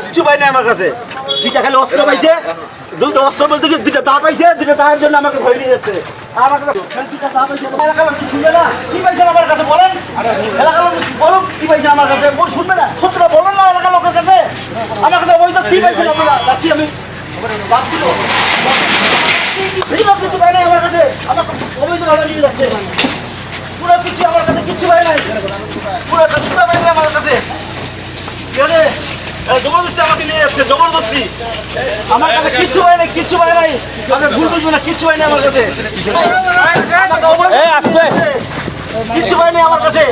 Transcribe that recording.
কিছু পাই না আমার কাছে। দুইটা খালি অস্ত্র পাইছে, দুটো অস্ত্র বলতে কি দুইটা দা পাইছে, দুইটা দায়ের জন্য আমাকে ভয় নিয়ে যাচ্ছে। আমার কাছে দুইটা দা পাইছে, এলাকার লোক শুনবে না কি পাইছেন আমার কাছে বলেন? এলাকার লোক বলুন কি পাইছে আমার কাছে, শুনবে না? সত্যটা বলুন না এলাকার লোকের কাছে। আমার কাছে ওই তো কি পাইছেন আপনারা? যাচ্ছি আমি কিছু পাই নাই আমার কাছে, আমাকে অবৈধভাবে নিয়ে যাচ্ছে। পুরো কিছু আমার কাছে কিচ্ছু পাই নাই, পুরো কিছুটা পাই নাই আমার কাছে। ঠিক আছে, জবরদস্তি আমাকে নিয়ে যাচ্ছে, জবরদস্তি। আমার কাছে কিচ্ছু পাই নাই, কিচ্ছু পাই নাই। আমি ভুল বুঝবো না, কিচ্ছু পাই নাই আমার কাছে। কিচ্ছু পাই নাই আমার কাছে।